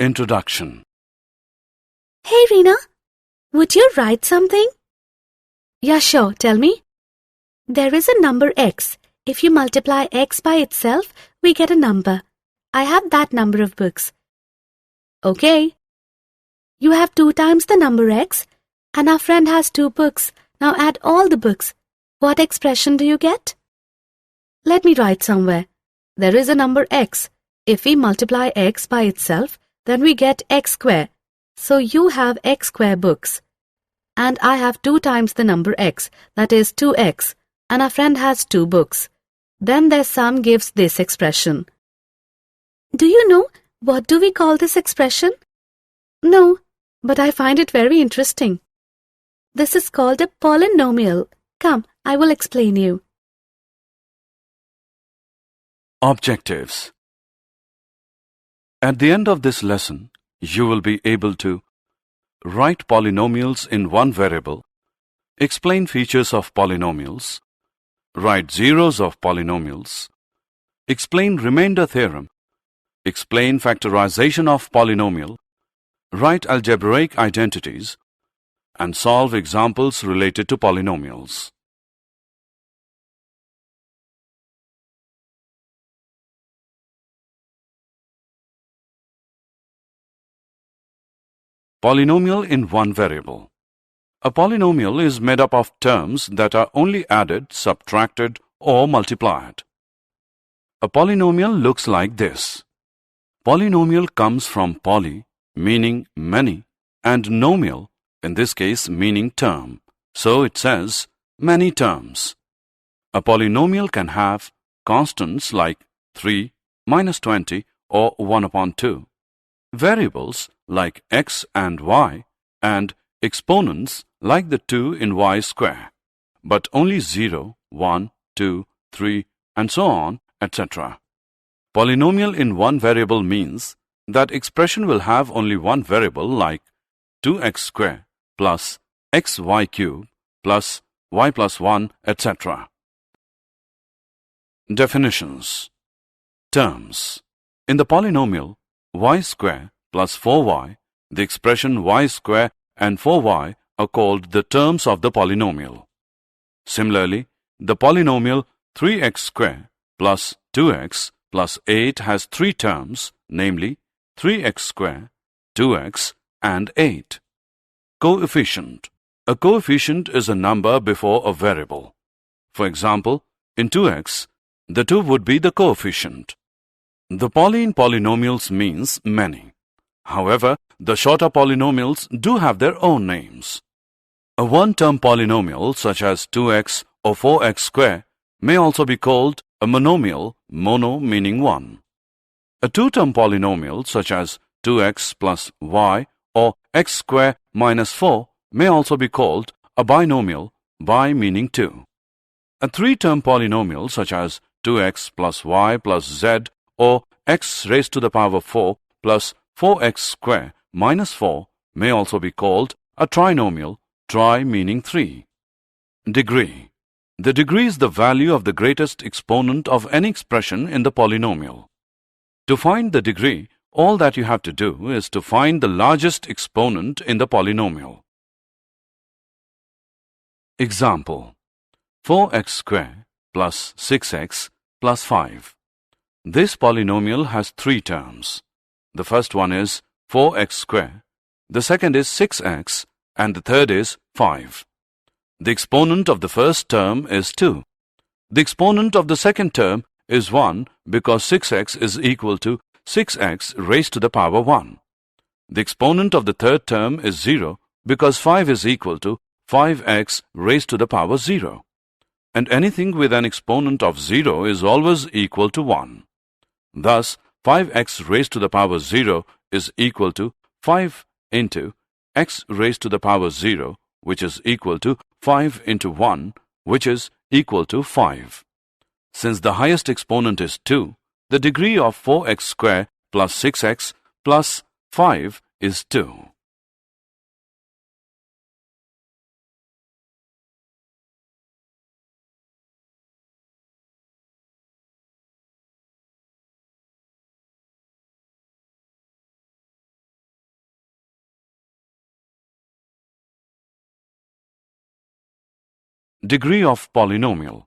Introduction. Hey Reena, would you write something? Yeah, sure, tell me. There is a number x. If you multiply x by itself, we get a number. I have that number of books. Okay. You have 2 times the number x, and our friend has 2 books. Now add all the books. What expression do you get? Let me write somewhere. There is a number x. If we multiply x by itself, then we get x square. So you have x square books. And I have 2 times the number x, that is 2x, and our friend has 2 books. Then their sum gives this expression. Do you know what do we call this expression? No, but I find it very interesting. This is called a polynomial. Come, I will explain you. Objectives. At the end of this lesson, you will be able to write polynomials in one variable, explain features of polynomials, write zeros of polynomials, explain remainder theorem, explain factorization of polynomial, write algebraic identities, and solve examples related to polynomials. Polynomial in one variable. A polynomial is made up of terms that are only added, subtracted, or multiplied. A polynomial looks like this. Polynomial comes from poly, meaning many, and nomial, in this case meaning term. So it says many terms. A polynomial can have constants like 3, -20, or 1/2, variables like x and y, and exponents like the 2 in y square, but only 0, 1, 2, 3, and so on, etc. Polynomial in one variable means that expression will have only one variable like 2x square plus xy cube plus y plus 1, etc. Definitions. Terms. In the polynomial y square plus 4y, the expression y square and 4y are called the terms of the polynomial. Similarly, the polynomial 3x square plus 2x plus 8 has 3 terms, namely 3x square, 2x, and 8. Coefficient. A coefficient is a number before a variable. For example, in 2x, the 2 would be the coefficient. The poly in polynomials means many. However, the shorter polynomials do have their own names. A one-term polynomial such as 2x or 4x square may also be called a monomial, mono meaning one. A two-term polynomial such as 2x plus y or x square minus 4 may also be called a binomial, bi meaning 2. A three-term polynomial such as 2x plus y plus z or x raised to the power 4 plus 4x square minus 4 may also be called a trinomial, tri meaning 3. Degree. The degree is the value of the greatest exponent of any expression in the polynomial. To find the degree, all that you have to do is to find the largest exponent in the polynomial. Example. 4x square plus 6x plus 5. This polynomial has 3 terms. The first one is 4x square, the second is 6x, and the third is 5. The exponent of the first term is 2. The exponent of the second term is 1 because 6x is equal to 6x raised to the power 1. The exponent of the third term is 0 because 5 is equal to 5x raised to the power 0. And anything with an exponent of 0 is always equal to 1. Thus, 5x raised to the power 0 is equal to 5 into x raised to the power 0, which is equal to 5 into 1, which is equal to 5. Since the highest exponent is 2, the degree of 4x square plus 6x plus 5 is 2. Degree of polynomial.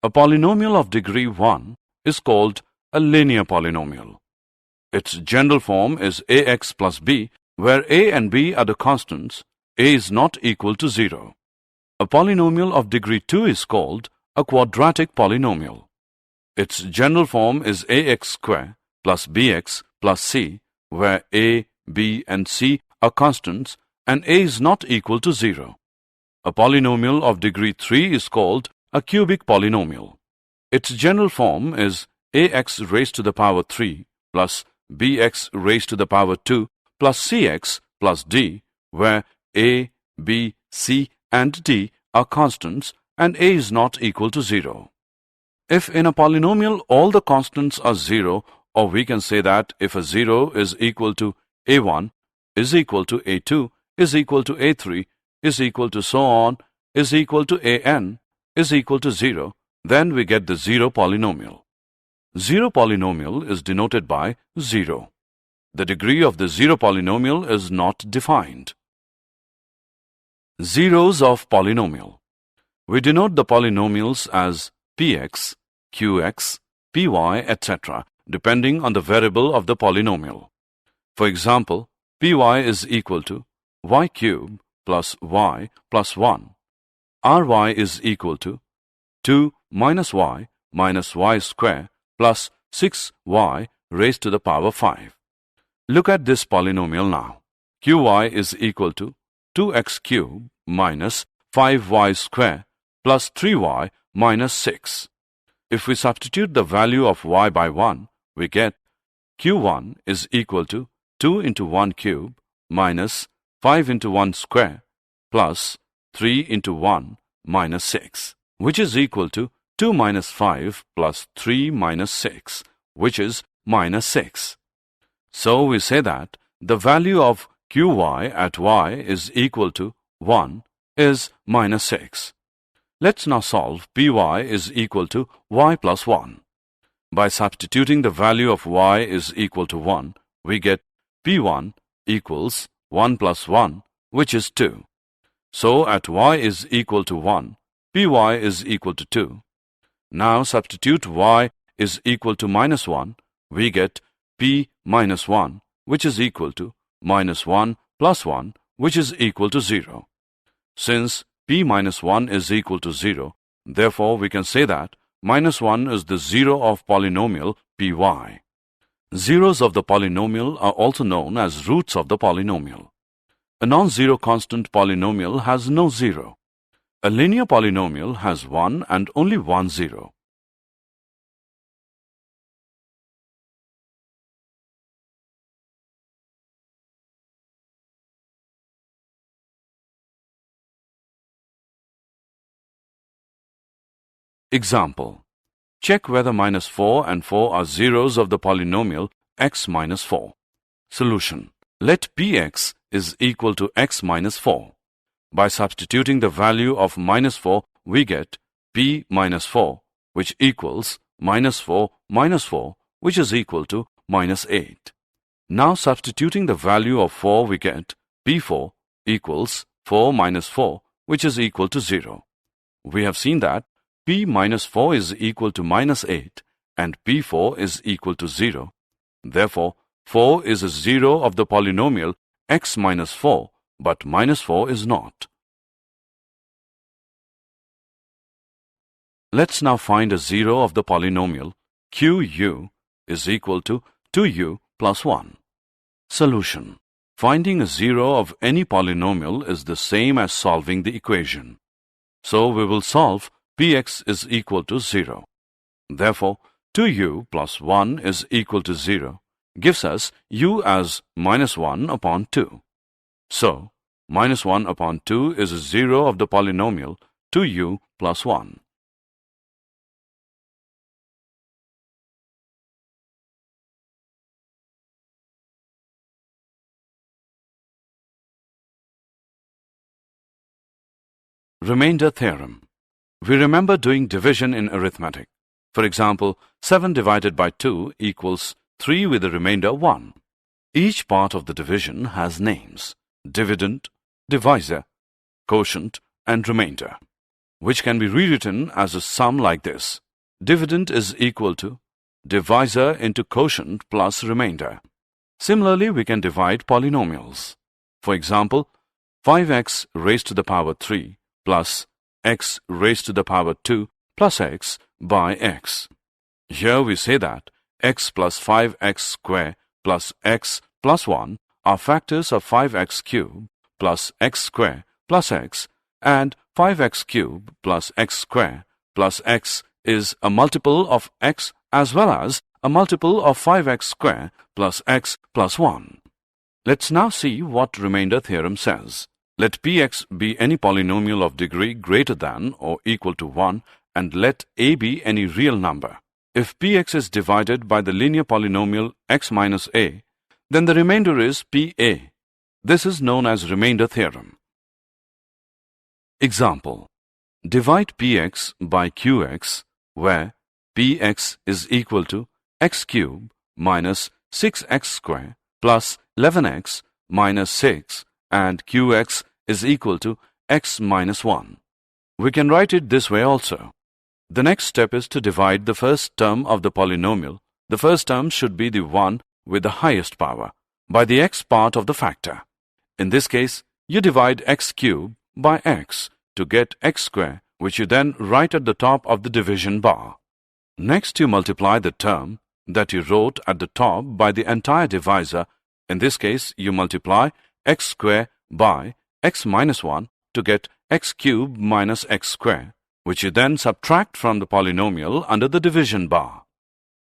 A polynomial of degree 1 is called a linear polynomial. Its general form is ax plus b, where a and b are the constants. A is not equal to 0. A polynomial of degree 2 is called a quadratic polynomial. Its general form is ax square plus bx plus c, where a, b and c are constants and a is not equal to 0. A polynomial of degree 3 is called a cubic polynomial. Its general form is ax raised to the power 3 plus bx raised to the power 2 plus cx plus d, where a, b, c and d are constants and a is not equal to 0. If in a polynomial all the constants are 0, or we can say that if a 0 is equal to a1, is equal to a2, is equal to a3, is equal to so on, is equal to an, is equal to 0, then we get the zero polynomial. Zero polynomial is denoted by 0. The degree of the zero polynomial is not defined. Zeros of polynomial. We denote the polynomials as px, qx, py, etc., depending on the variable of the polynomial. For example, py is equal to y cube plus y plus 1. ry is equal to 2 minus y square plus 6y raised to the power 5. Look at this polynomial now. Qy is equal to 2x cube minus 5y square plus 3y minus 6. If we substitute the value of y by 1, we get q1 is equal to 2 into 1 cube minus 5 into 1 square plus 3 into 1 minus 6, which is equal to 2 minus 5 plus 3 minus 6, which is minus 6. So we say that the value of qy at y is equal to 1 is minus 6. Let's now solve py is equal to y plus 1. By substituting the value of y is equal to 1, we get p1 equals 1 plus 1, which is 2. So at y is equal to 1, py is equal to 2. Now substitute y is equal to minus 1, we get p minus 1, which is equal to minus 1 plus 1, which is equal to 0. Since p minus 1 is equal to 0, therefore we can say that minus 1 is the zero of polynomial py. Zeros of the polynomial are also known as roots of the polynomial. A non-zero constant polynomial has no zero. A linear polynomial has one and only one zero. Example. Check whether minus 4 and 4 are zeros of the polynomial x minus 4. Solution. Let px is equal to x minus 4. By substituting the value of minus 4, we get p minus 4, which equals minus 4 minus 4, which is equal to minus 8. Now substituting the value of 4, we get p4 equals 4 minus 4, which is equal to 0. We have seen that p minus 4 is equal to minus 8 and p4 is equal to 0. Therefore, 4 is a zero of the polynomial x minus 4, but minus 4 is not. Let's now find a zero of the polynomial qu is equal to 2u plus 1. Solution. Finding a zero of any polynomial is the same as solving the equation. So we will solve px is equal to 0. Therefore, 2u plus 1 is equal to 0 gives us u as minus 1 upon 2. So, minus 1 upon 2 is a zero of the polynomial 2u plus 1. Remainder theorem. We remember doing division in arithmetic. For example, 7 divided by 2 equals 3 with the remainder 1. Each part of the division has names: dividend, divisor, quotient, and remainder. which can be rewritten as a sum like this. Dividend is equal to divisor into quotient plus remainder. Similarly, we can divide polynomials. For example, 5x raised to the power 3 plus x raised to the power 2 plus x by x. Here we say that x plus 5x square plus x plus 1 are factors of 5x cube plus x square plus x, and 5x cube plus x square plus x is a multiple of x as well as a multiple of 5x square plus x plus 1. Let's now see what remainder theorem says. Let px be any polynomial of degree greater than or equal to 1 and let a be any real number. If px is divided by the linear polynomial x minus a, then the remainder is pa. This is known as remainder theorem. Example: divide px by qx, where px is equal to x cube minus 6x square plus 11x minus 6 and qx is equal to x minus 1. We can write it this way also. The next step is to divide the first term of the polynomial. The first term should be the one with the highest power by the x part of the factor. In this case, you divide x cube by x to get x square, which you then write at the top of the division bar. Next, you multiply the term that you wrote at the top by the entire divisor. In this case, you multiply x square by x minus 1 to get x cube minus x square, which you then subtract from the polynomial under the division bar.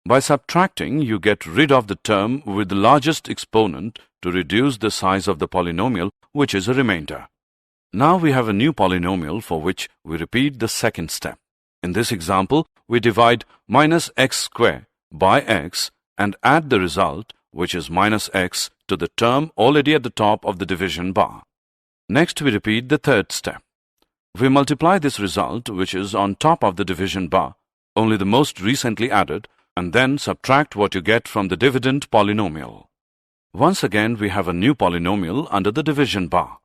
By subtracting, you get rid of the term with the largest exponent to reduce the size of the polynomial, which is a remainder. Now we have a new polynomial for which we repeat the second step. In this example, we divide minus x square by x and add the result, which is minus x, to the term already at the top of the division bar. Next, we repeat the third step. We multiply this result, which is on top of the division bar, only the most recently added, and then subtract what you get from the dividend polynomial. Once again, we have a new polynomial under the division bar.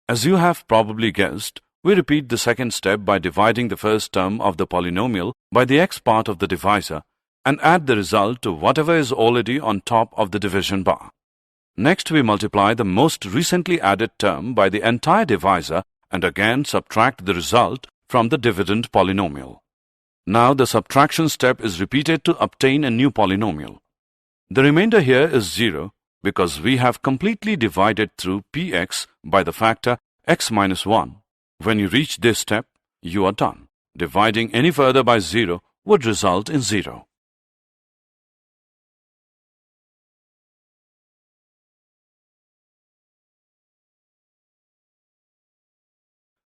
As you have probably guessed, we repeat the second step by dividing the first term of the polynomial by the x part of the divisor and add the result to whatever is already on top of the division bar. Next, we multiply the most recently added term by the entire divisor and again subtract the result from the dividend polynomial. Now the subtraction step is repeated to obtain a new polynomial. The remainder here is 0 because we have completely divided through px by the factor x minus 1. When you reach this step, you are done. Dividing any further by 0 would result in 0.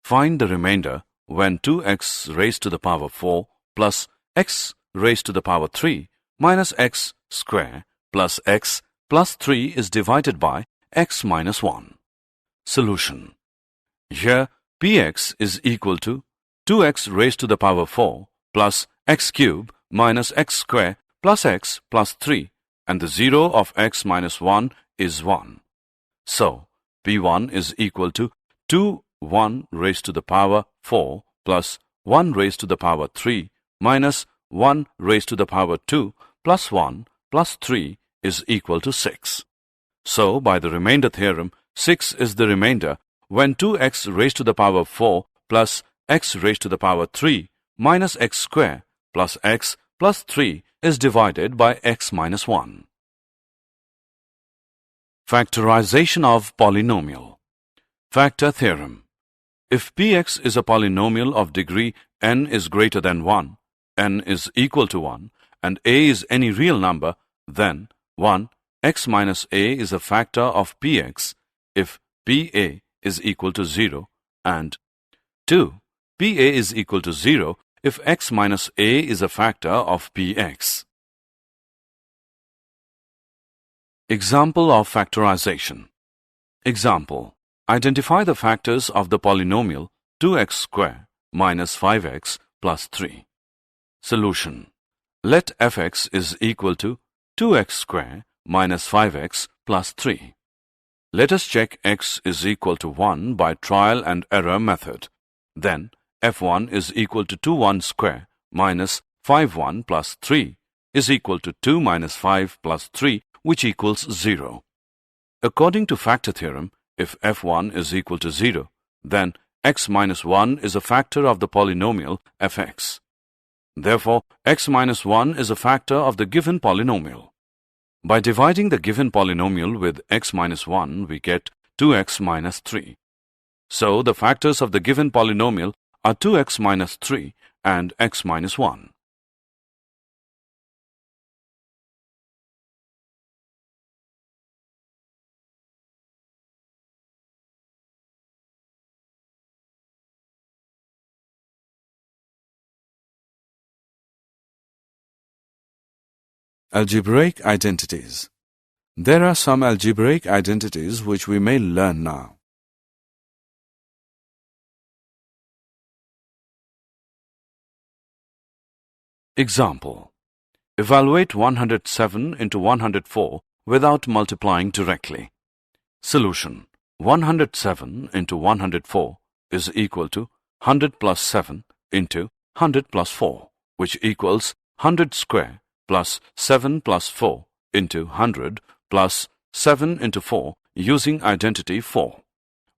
Find the remainder when 2x raised to the power 4 plus x raised to the power 3 minus x square plus x plus 3 is divided by x minus 1. Solution. Here, px is equal to 2x raised to the power 4 plus x cube minus x square plus x plus 3, and the 0 of x minus 1 is 1. So, p1 is equal to 1 raised to the power 4 plus 1 raised to the power 3 minus 1 raised to the power 2 plus 1 plus 3 is equal to 6. So, by the remainder theorem, 6 is the remainder when 2x raised to the power 4 plus x raised to the power 3 minus x square plus x plus 3 is divided by x minus 1. Factorization of polynomial. Factor theorem. If px is a polynomial of degree n is greater than 1, n is equal to 1, and a is any real number, then 1, x minus a is a factor of px if pa is equal to 0, and 2, pa is equal to 0 if x minus a is a factor of px. Example of factorization. Example. Identify the factors of the polynomial 2x square minus 5x plus 3. Solution. Let fx is equal to 2x square minus 5x plus 3. Let us check x is equal to 1 by trial and error method. Then f1 is equal to 2 square minus 5 plus 3 is equal to 2 minus 5 plus 3, which equals 0. According to factor theorem, if f1 is equal to 0, then x minus 1 is a factor of the polynomial fx. Therefore, x minus 1 is a factor of the given polynomial. By dividing the given polynomial with x minus 1, we get 2x minus 3. So, the factors of the given polynomial are 2x minus 3 and x minus 1. Algebraic identities. There are some algebraic identities which we may learn now. Example. Evaluate 107 into 104 without multiplying directly. Solution. 107 into 104 is equal to 100 plus 7 into 100 plus 4, which equals 100 square plus 7 plus 4 into 100 plus 7 into 4 using identity 4,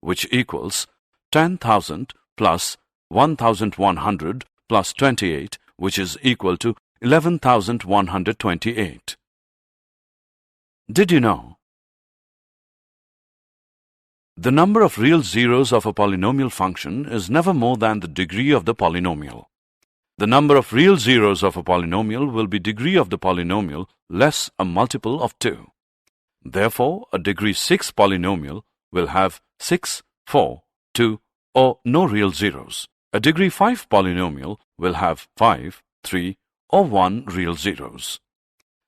which equals 10,000 plus 1,100 plus 28, which is equal to 11,128. Did you know? The number of real zeros of a polynomial function is never more than the degree of the polynomial. The number of real zeros of a polynomial will be degree of the polynomial less a multiple of 2. Therefore, a degree 6 polynomial will have 6, 4, 2, or no real zeros. A degree 5 polynomial will have 5, 3, or 1 real zeros.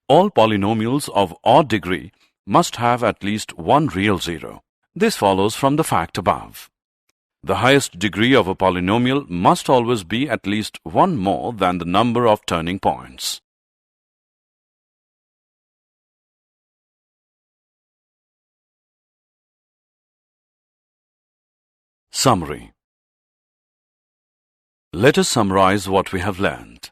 All polynomials of odd degree must have at least one real zero. This follows from the fact above. The highest degree of a polynomial must always be at least one more than the number of turning points. Summary. Let us summarize what we have learned.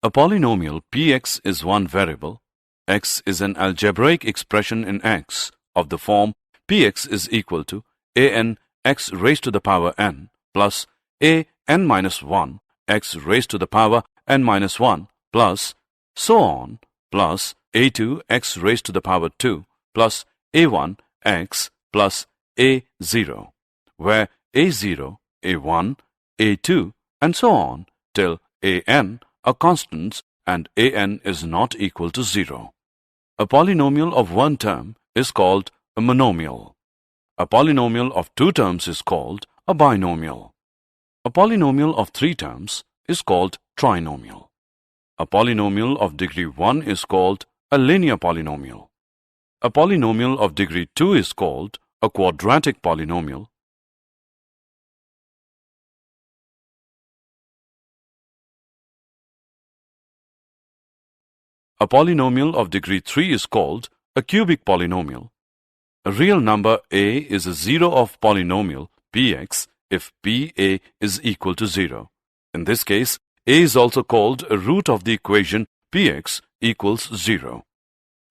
A polynomial px is one variable. X is an algebraic expression in X of the form px is equal to an x raised to the power n plus a n minus 1 x raised to the power n minus 1 plus so on plus a2 x raised to the power 2 plus a1 x plus a0, where a0, a1, a2 and so on till an are constants and an is not equal to 0. A polynomial of one term is called a monomial. A polynomial of two terms is called a binomial. A polynomial of three terms is called trinomial. A polynomial of degree 1 is called a linear polynomial. A polynomial of degree 2 is called a quadratic polynomial. A polynomial of degree 3 is called a cubic polynomial. A real number a is a zero of polynomial px if pa is equal to 0. In this case, a is also called a root of the equation px equals 0.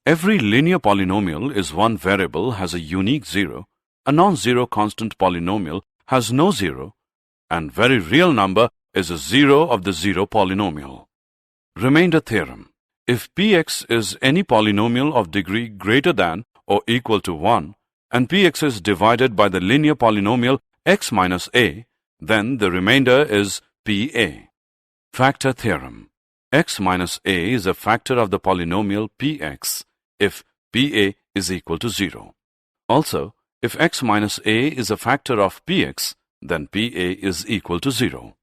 Every linear polynomial is one variable has a unique zero, a non-zero constant polynomial has no zero, and very real number is a zero of the zero polynomial. Remainder theorem. If px is any polynomial of degree greater than or equal to 1, and px is divided by the linear polynomial x minus a, then the remainder is pa. Factor theorem. X minus a is a factor of the polynomial px if pa is equal to 0. Also, if x minus a is a factor of px, then pa is equal to 0.